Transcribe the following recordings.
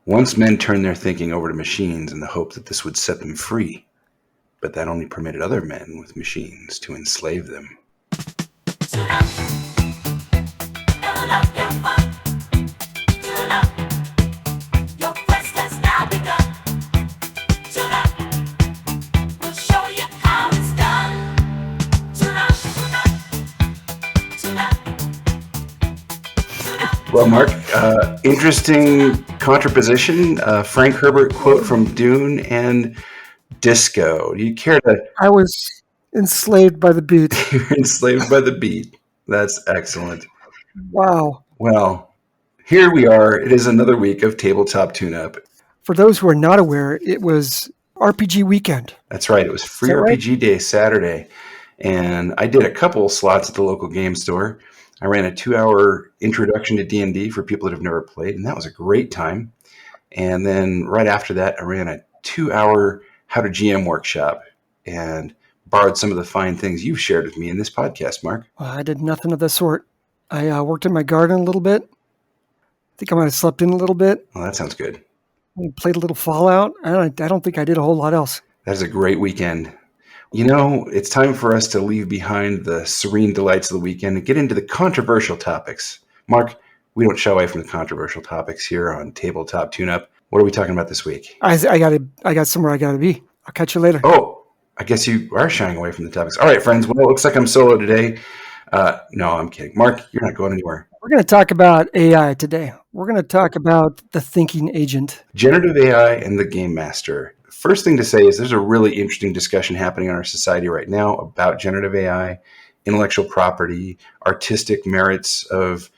Once men turned their thinking over to machines in the hope that this would set them free, but that only permitted other men with machines to enslave them. Well, Mark, interesting contraposition. Frank Herbert quote from Dune and disco. Do you care to... I was enslaved by the beat. You were enslaved by the beat. That's excellent. Wow. Well, here we are. It is another week of Tabletop Tune Up. For those who are not aware, it was RPG weekend. That's right. It was free RPG Day Saturday. And I did a couple slots at the local game store. I ran a 2-hour introduction to D&D for people that have never played, and that was a great time. And then right after that, I ran a 2-hour How to GM workshop and borrowed some of the fine things you've shared with me in this podcast, Mark. Well, I did nothing of the sort. I worked in my garden a little bit. I think I might have slept in a little bit. Well, that sounds good. I played a little Fallout. I don't think I did a whole lot else. That is a great weekend. You know, it's time for us to leave behind the serene delights of the weekend and get into the controversial topics. Mark, we don't shy away from the controversial topics here on Tabletop Tune Up. What are we talking about this week? I got somewhere I got to be. I'll catch you later. Oh, I guess you are shying away from the topics. All right, friends. Well, it looks like I'm solo today. No, I'm kidding. Mark, you're not going anywhere. We're going to talk about AI today. We're going to talk about the thinking agent. Generative AI and the Gamemaster. First thing to say is there's a really interesting discussion happening in our society right now about generative AI, intellectual property, artistic merits of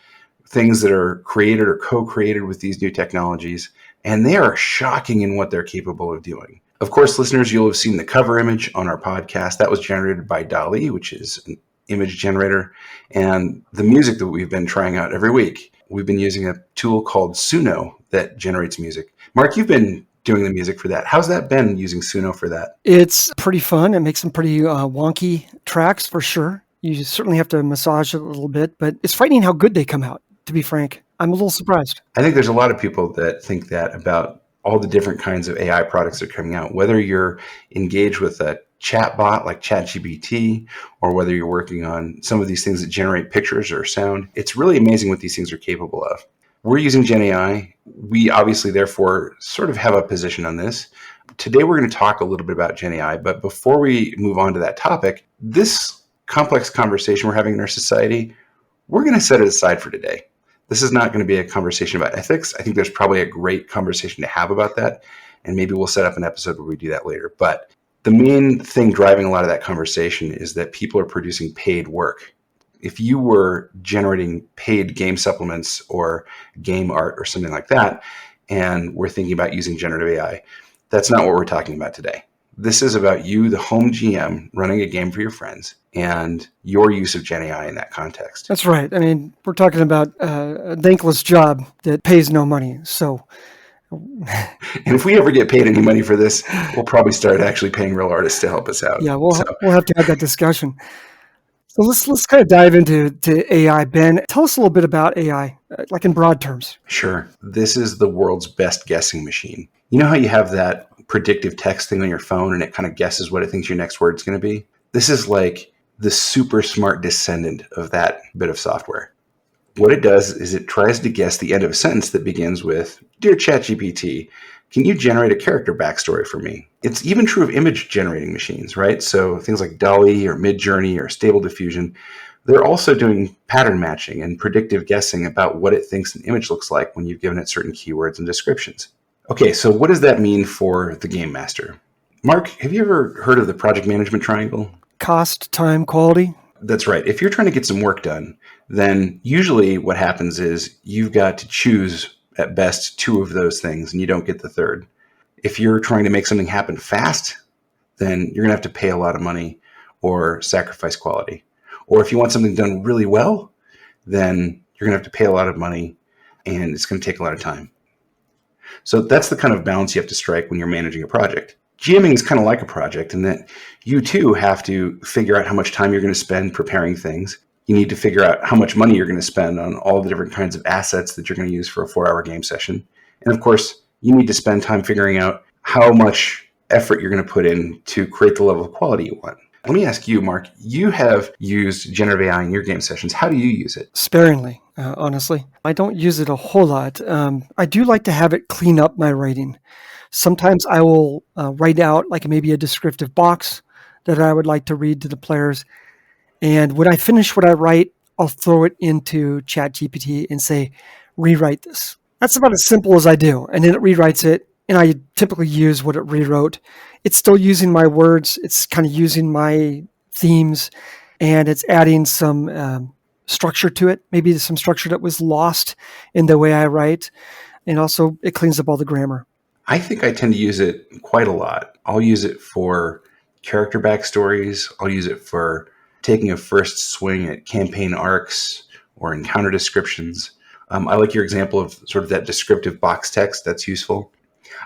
things that are created or co-created with these new technologies, and they are shocking in what they're capable of doing. Of course, listeners, you'll have seen the cover image on our podcast. That was generated by DALL-E, which is an image generator, and the music that we've been trying out every week. We've been using a tool called Suno that generates music. Mark, you've been doing the music for that. How's that been using Suno for that? It's pretty fun. It makes some pretty wonky tracks for sure. You certainly have to massage it a little bit, but it's frightening how good they come out, to be frank. I'm a little surprised. I think there's a lot of people that think that about all the different kinds of AI products that are coming out, whether you're engaged with a chatbot like ChatGPT, or whether you're working on some of these things that generate pictures or sound. It's really amazing what these things are capable of. We're using Gen AI. We obviously, therefore, sort of have a position on this. Today, we're going to talk a little bit about Gen AI, but before we move on to that topic, this complex conversation we're having in our society, we're going to set it aside for today. This is not going to be a conversation about ethics. I think there's probably a great conversation to have about that, and maybe we'll set up an episode where we do that later. But the main thing driving a lot of that conversation is that people are producing paid work. If you were generating paid game supplements or game art or something like that, and we're thinking about using generative AI, that's not what we're talking about today. This is about you, the home GM, running a game for your friends and your use of Gen AI in that context. That's right. I mean, we're talking about a thankless job that pays no money. So, and if we ever get paid any money for this, we'll probably start actually paying real artists to help us out. Yeah, we'll have to have that discussion. So let's kind of dive into AI. Ben, tell us a little bit about AI, like in broad terms. Sure. This is the world's best guessing machine. You know how you have that predictive text thing on your phone and it kind of guesses what it thinks your next word's going to be? This is like the super smart descendant of that bit of software. What it does is it tries to guess the end of a sentence that begins with, "Dear ChatGPT, can you generate a character backstory for me?" It's even true of image generating machines, right? So things like DALL-E or Midjourney or Stable Diffusion, they're also doing pattern matching and predictive guessing about what it thinks an image looks like when you've given it certain keywords and descriptions. Okay, so what does that mean for the Gamemaster? Mark, have you ever heard of the project management triangle? Cost, time, quality. That's right. If you're trying to get some work done, then usually what happens is you've got to choose at best two of those things and you don't get the third. If you're trying to make something happen fast, then you're going to have to pay a lot of money or sacrifice quality. Or if you want something done really well, then you're going to have to pay a lot of money and it's going to take a lot of time. So that's the kind of balance you have to strike when you're managing a project. GMing is kind of like a project in that you too have to figure out how much time you're going to spend preparing things. You need to figure out how much money you're going to spend on all the different kinds of assets that you're going to use for a 4-hour game session. And of course, You need to spend time figuring out how much effort you're going to put in to create the level of quality you want. Let me ask you, Mark, you have used generative AI in your game sessions. How do you use it? Sparingly, honestly. I don't use it a whole lot. I do like to have it clean up my writing. Sometimes I will write out like maybe a descriptive box that I would like to read to the players. And when I finish what I write, I'll throw it into ChatGPT and say, rewrite this. That's about as simple as I do. And then it rewrites it, and I typically use what it rewrote. It's still using my words. It's kind of using my themes, and it's adding some structure to it, maybe some structure that was lost in the way I write. And also it cleans up all the grammar. I think I tend to use it quite a lot. I'll use it for character backstories. I'll use it for taking a first swing at campaign arcs or encounter descriptions. I like your example of sort of that descriptive box text. That's useful.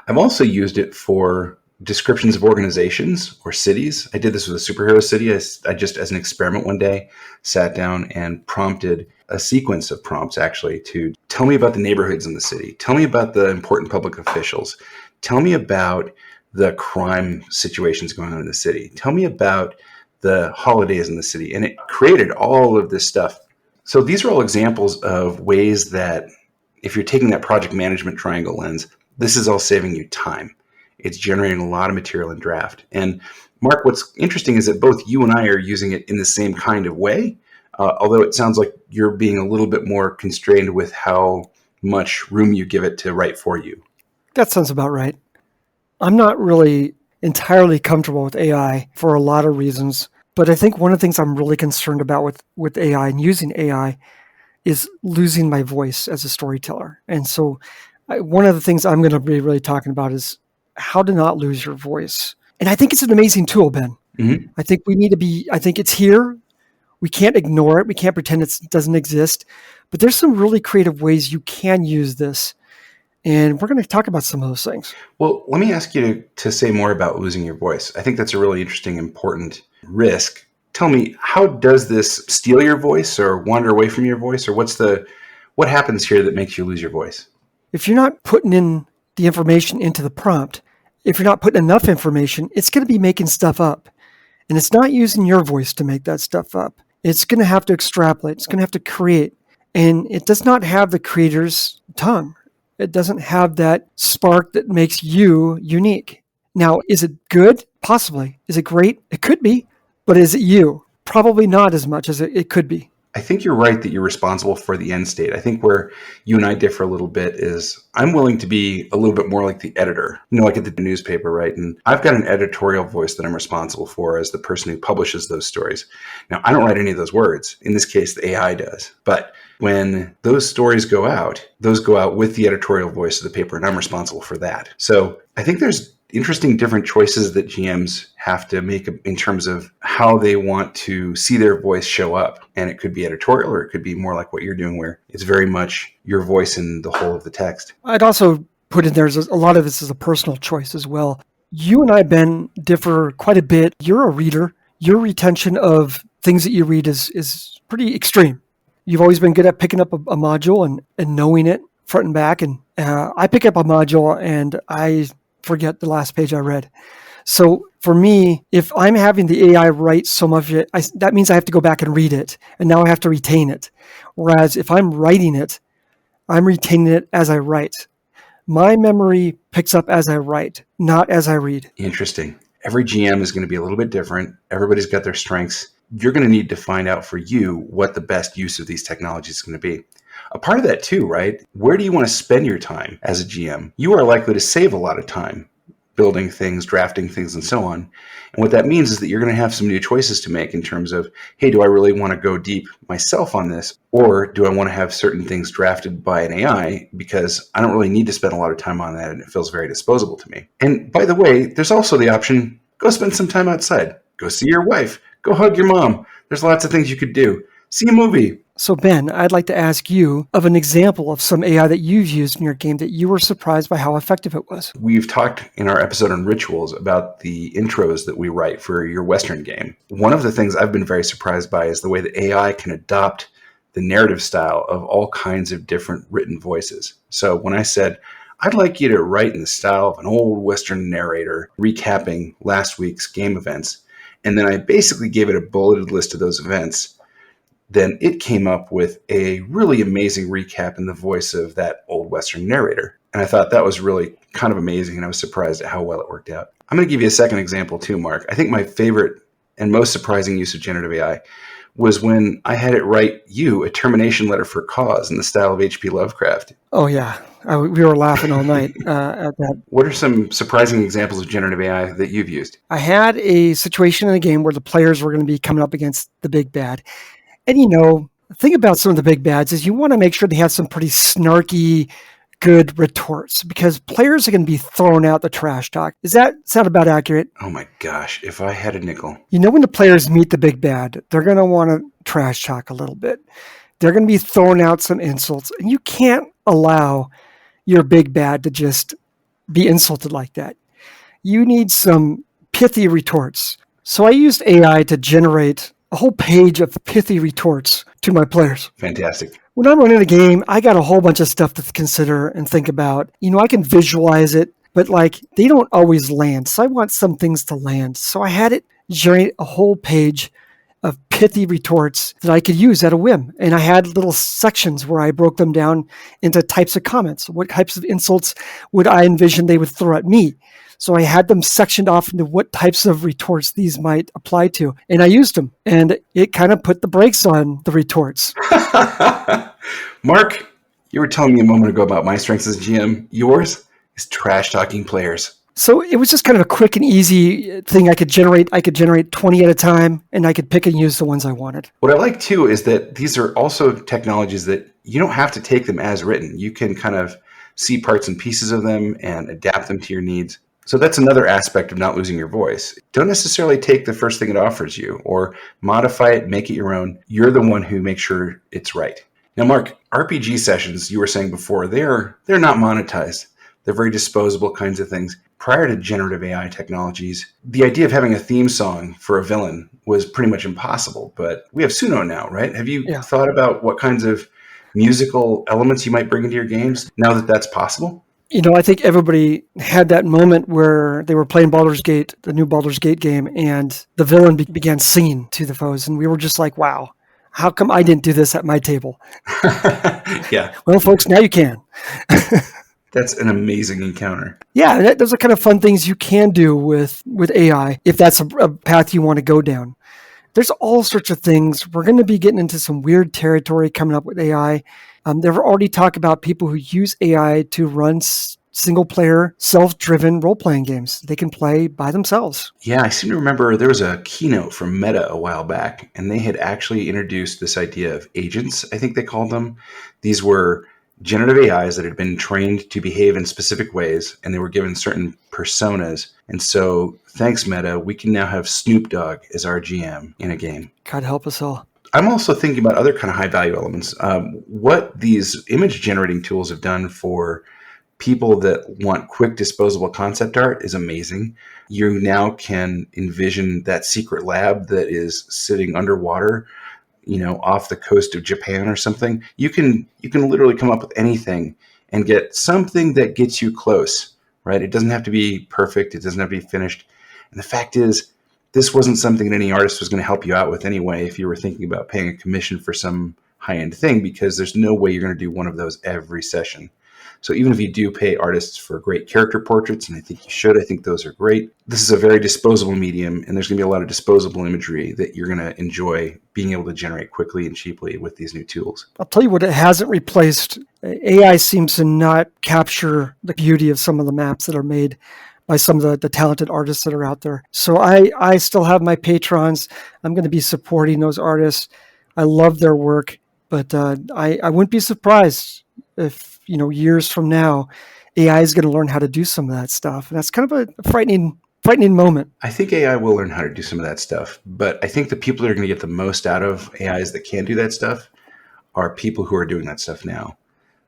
I've also used it for descriptions of organizations or cities. I did this with a superhero city. I just, as an experiment one day, sat down and prompted a sequence of prompts actually to tell me about the neighborhoods in the city. Tell me about the important public officials. Tell me about the crime situations going on in the city. Tell me about the holidays in the city. And it created all of this stuff. So these are all examples of ways that if you're taking that project management triangle lens, this is all saving you time. It's generating a lot of material in draft. And Mark, what's interesting is that both you and I are using it in the same kind of way, although it sounds like you're being a little bit more constrained with how much room you give it to write for you. That sounds about right. I'm not really entirely comfortable with AI for a lot of reasons, but I think one of the things I'm really concerned about with AI and using AI is losing my voice as a storyteller. And so one of the things I'm going to be really talking about is how to not lose your voice. And I think it's an amazing tool, Ben. Mm-hmm. I think I think it's here. We can't ignore it. We can't pretend it doesn't exist. But there's some really creative ways you can use this. And we're going to talk about some of those things. Well, let me ask you to say more about losing your voice. I think that's a really interesting, important risk. Tell me, how does this steal your voice or wander away from your voice? Or what happens here that makes you lose your voice? If you're not putting in the information into the prompt, if you're not putting enough information, it's going to be making stuff up. And it's not using your voice to make that stuff up. It's going to have to extrapolate. It's going to have to create. And it does not have the creator's tongue. It doesn't have that spark that makes you unique. Now, is it good? Possibly. Is it great? It could be. But is it you? Probably not as much as it could be. I think you're right that you're responsible for the end state. I think where you and I differ a little bit is I'm willing to be a little bit more like the editor, like at the newspaper, right? And I've got an editorial voice that I'm responsible for as the person who publishes those stories. Now, I don't write any of those words. In this case, the AI does. But when those stories go out, those go out with the editorial voice of the paper, and I'm responsible for that. So I think there's interesting different choices that GMs have to make in terms of how they want to see their voice show up. And it could be editorial, or it could be more like what you're doing, where it's very much your voice in the whole of the text. I'd also put in there's a lot of this is a personal choice as well. You and I, Ben, differ quite a bit. You're a reader. Your retention of things that you read is pretty extreme. You've always been good at picking up a module and knowing it front and back. And I pick up a module and I forget the last page I read. So for me, if I'm having the AI write so much of it, that means I have to go back and read it. And now I have to retain it. Whereas if I'm writing it, I'm retaining it as I write. My memory picks up as I write, not as I read. Interesting. Every GM is going to be a little bit different. Everybody's got their strengths. You're going to need to find out for you what the best use of these technologies is going to be. A part of that too, right? Where do you want to spend your time as a GM? You are likely to save a lot of time building things, drafting things, and so on. And what that means is that you're going to have some new choices to make in terms of, hey, do I really want to go deep myself on this? Or do I want to have certain things drafted by an AI because I don't really need to spend a lot of time on that and it feels very disposable to me. And by the way, there's also the option, go spend some time outside. Go see your wife. Go hug your mom. There's lots of things you could do. See a movie. So Ben, I'd like to ask you of an example of some AI that you've used in your game that you were surprised by how effective it was. We've talked in our episode on rituals about the intros that we write for your Western game. One of the things I've been very surprised by is the way that AI can adopt the narrative style of all kinds of different written voices. So when I said, I'd like you to write in the style of an old Western narrator recapping last week's game events. And then I basically gave it a bulleted list of those events. Then it came up with a really amazing recap in the voice of that old Western narrator. And I thought that was really kind of amazing, and I was surprised at how well it worked out. I'm going to give you a second example too, Mark. I think my favorite and most surprising use of generative AI was when I had it write you a termination letter for cause in the style of H.P. Lovecraft. Oh, yeah. We were laughing all night at that. What are some surprising examples of generative AI that you've used? I had a situation in the game where the players were going to be coming up against the big bad. And, the thing about some of the big bads is you want to make sure they have some pretty snarky, good retorts, because players are going to be throwing out the trash talk. Does that sound about accurate? Oh my gosh, if I had a nickel. When the players meet the big bad, they're going to want to trash talk a little bit. They're going to be throwing out some insults, and you can't allow your big bad to just be insulted like that. You need some pithy retorts. So I used AI to generate a whole page of pithy retorts to my players. Fantastic. When I'm running a game, I got a whole bunch of stuff to consider and think about. I can visualize it, but they don't always land. So I want some things to land. So I had it generate a whole page of pithy retorts that I could use at a whim. And I had little sections where I broke them down into types of comments. What types of insults would I envision they would throw at me? So I had them sectioned off into what types of retorts these might apply to. And I used them. And it kind of put the brakes on the retorts. Mark, you were telling me a moment ago about my strengths as a GM. Yours is trash talking players. So it was just kind of a quick and easy thing I could generate. I could generate 20 at a time, and I could pick and use the ones I wanted. What I like, too, is that these are also technologies that you don't have to take them as written. You can kind of see parts and pieces of them and adapt them to your needs. So that's another aspect of not losing your voice. Don't necessarily take the first thing it offers you or modify it, make it your own. You're the one who makes sure it's right. Now, Mark, RPG sessions, you were saying before, they're not monetized. They're very disposable kinds of things. Prior to generative AI technologies, the idea of having a theme song for a villain was pretty much impossible. But we have Suno now, right? Have you thought about what kinds of musical elements you might bring into your games now that that's possible? I think everybody had that moment where they were playing Baldur's Gate, the new Baldur's Gate game, and the villain began singing to the foes. And we were just like, wow, how come I didn't do this at my table? Yeah. Well, folks, now you can. That's an amazing encounter. Yeah, those are kind of fun things you can do with AI if that's a path you want to go down. There's all sorts of things. We're going to be getting into some weird territory coming up with AI. They've already talked about people who use AI to run single-player, self-driven role-playing games. They can play by themselves. Yeah, I seem to remember there was a keynote from Meta a while back, and they had actually introduced this idea of agents, I think they called them. These were generative AIs that had been trained to behave in specific ways, and they were given certain personas. And so, thanks, Meta, we can now have Snoop Dogg as our GM in a game. God help us all. I'm also thinking about other kind of high-value elements. What these image-generating tools have done for people that want quick disposable concept art is amazing. You now can envision that secret lab that is sitting underwater, off the coast of Japan or something. You can literally come up with anything and get something that gets you close, right? It doesn't have to be perfect. It doesn't have to be finished. And the fact is, this wasn't something that any artist was going to help you out with anyway if you were thinking about paying a commission for some high-end thing, because there's no way you're going to do one of those every session. So even if you do pay artists for great character portraits, and I think you should, I think those are great, this is a very disposable medium, and there's going to be a lot of disposable imagery that you're going to enjoy being able to generate quickly and cheaply with these new tools. I'll tell you what it hasn't replaced. AI seems to not capture the beauty of some of the maps that are made by some of the talented artists that are out there. So I still have my patrons. I'm going to be supporting those artists. I love their work, but I wouldn't be surprised if, years from now, AI is going to learn how to do some of that stuff. And that's kind of a frightening moment. I think AI will learn how to do some of that stuff, but I think the people that are going to get the most out of AIs that can do that stuff are people who are doing that stuff now.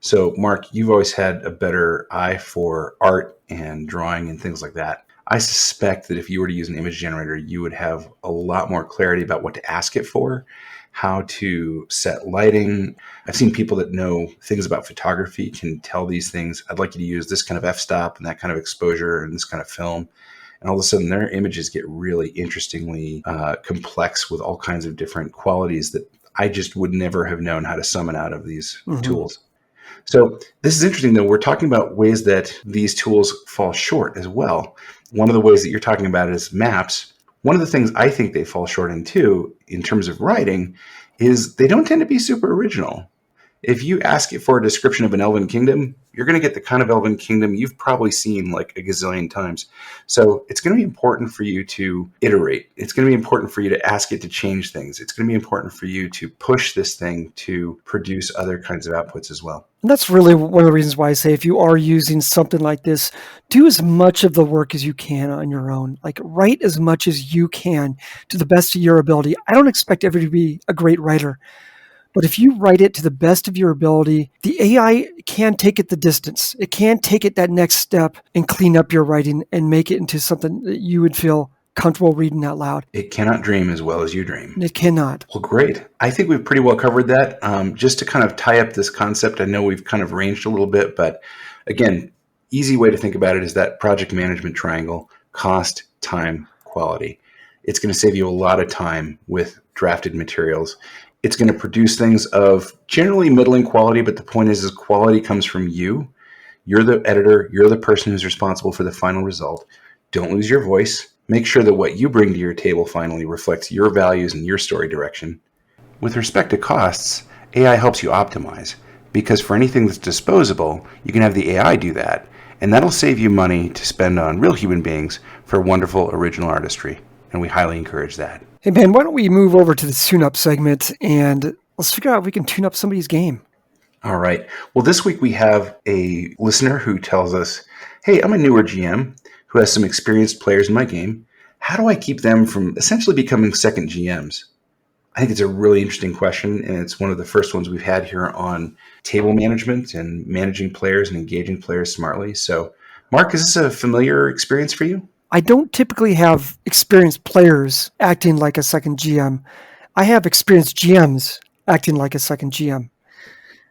So, Mark, you've always had a better eye for art and drawing and things like that. I suspect that if you were to use an image generator, you would have a lot more clarity about what to ask it for, how to set lighting. I've seen people that know things about photography can tell these things. I'd like you to use this kind of f-stop and that kind of exposure and this kind of film. And all of a sudden, their images get really interestingly complex with all kinds of different qualities that I just would never have known how to summon out of these tools. So this is interesting, though. We're talking about ways that these tools fall short as well. One of the ways that you're talking about is maps. One of the things I think they fall short in, too, in terms of writing, is they don't tend to be super original. If you ask it for a description of an elven kingdom, you're going to get the kind of elven kingdom you've probably seen like a gazillion times. So it's going to be important for you to iterate. It's going to be important for you to ask it to change things. It's going to be important for you to push this thing to produce other kinds of outputs as well. And that's really one of the reasons why I say if you are using something like this, do as much of the work as you can on your own. Like write as much as you can to the best of your ability. I don't expect everybody to be a great writer. But if you write it to the best of your ability, the AI can take it the distance. It can take it that next step and clean up your writing and make it into something that you would feel comfortable reading out loud. It cannot dream as well as you dream. It cannot. Well, great. I think we've pretty well covered that. Just to kind of tie up this concept, I know we've kind of ranged a little bit, but again, easy way to think about it is that project management triangle: cost, time, quality. It's going to save you a lot of time with drafted materials. It's going to produce things of generally middling quality, but the point is quality comes from you. You're the editor. You're the person who's responsible for the final result. Don't lose your voice. Make sure that what you bring to your table finally reflects your values and your story direction. With respect to costs, AI helps you optimize, because for anything that's disposable, you can have the AI do that, and that'll save you money to spend on real human beings for wonderful original artistry, and we highly encourage that. Hey, Ben, why don't we move over to the tune-up segment and let's figure out if we can tune up somebody's game. All right. Well, this week we have a listener who tells us, hey, I'm a newer GM who has some experienced players in my game. How do I keep them from essentially becoming second GMs? I think it's a really interesting question, and it's one of the first ones we've had here on table management and managing players and engaging players smartly. So, Mark, is this a familiar experience for you? I don't typically have experienced players acting like a second GM. I have experienced GMs acting like a second GM.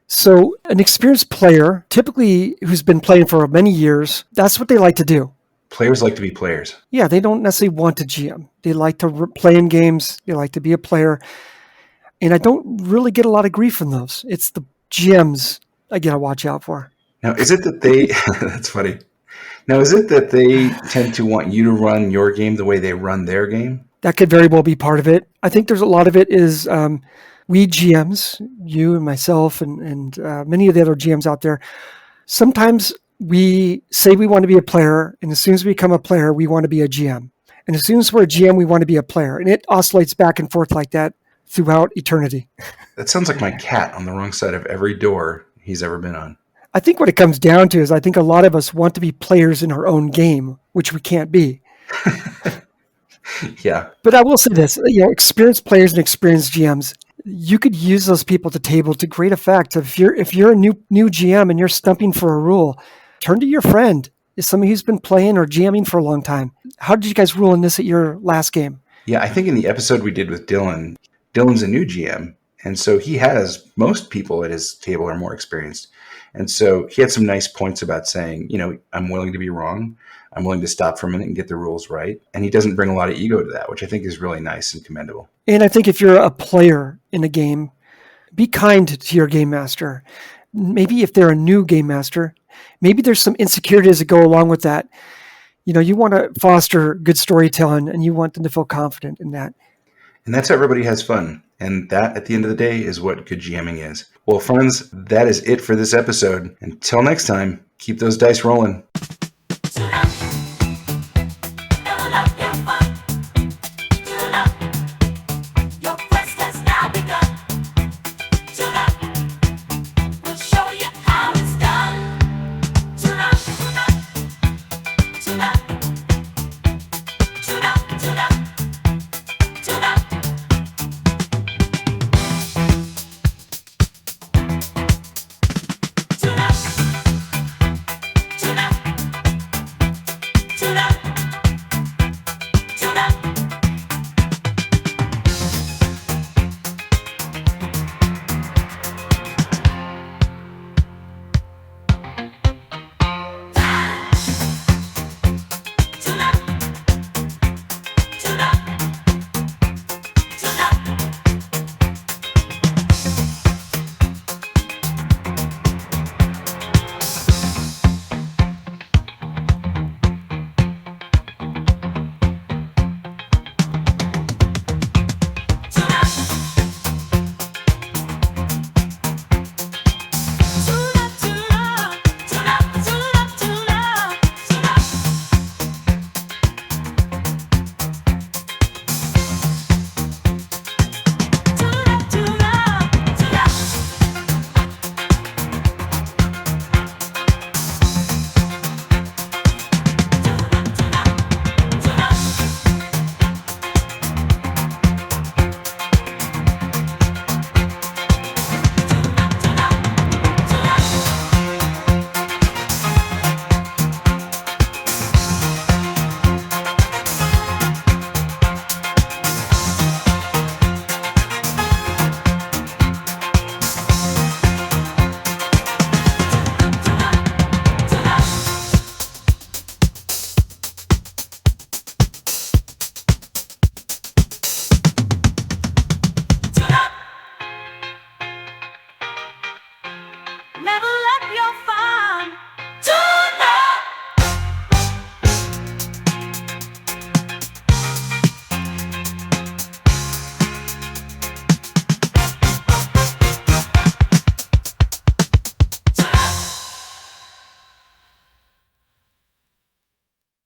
So an experienced player, typically who's been playing for many years, that's what they like to do. Players like to be players. Yeah, they don't necessarily want to GM. They like to play in games. They like to be a player. And I don't really get a lot of grief from those. It's the GMs I got to watch out for. Now, is it that they, that's funny. Now, is it that they tend to want you to run your game the way they run their game? That could very well be part of it. I think there's a lot of it is we GMs, you and myself and many of the other GMs out there, sometimes we say we want to be a player, and as soon as we become a player, we want to be a GM. And as soon as we're a GM, we want to be a player. And it oscillates back and forth like that throughout eternity. That sounds like my cat on the wrong side of every door he's ever been on. I think what it comes down to is I think a lot of us want to be players in our own game, which we can't be. Yeah. But I will say this, experienced players and experienced GMs, you could use those people to table to great effect. If you're a new GM and you're stumping for a rule, turn to your friend. Is somebody who's been playing or GMing for a long time. How did you guys rule in this at your last game? Yeah, I think in the episode we did with Dylan, Dylan's a new GM. And so he has, most people at his table are more experienced. And so he had some nice points about saying, I'm willing to be wrong. I'm willing to stop for a minute and get the rules right. And he doesn't bring a lot of ego to that, which I think is really nice and commendable. And I think if you're a player in a game, be kind to your game master. Maybe if they're a new game master, maybe there's some insecurities that go along with that. You want to foster good storytelling and you want them to feel confident in that. And that's how everybody has fun. And that, at the end of the day, is what good GMing is. Well, friends, that is it for this episode. Until next time, keep those dice rolling.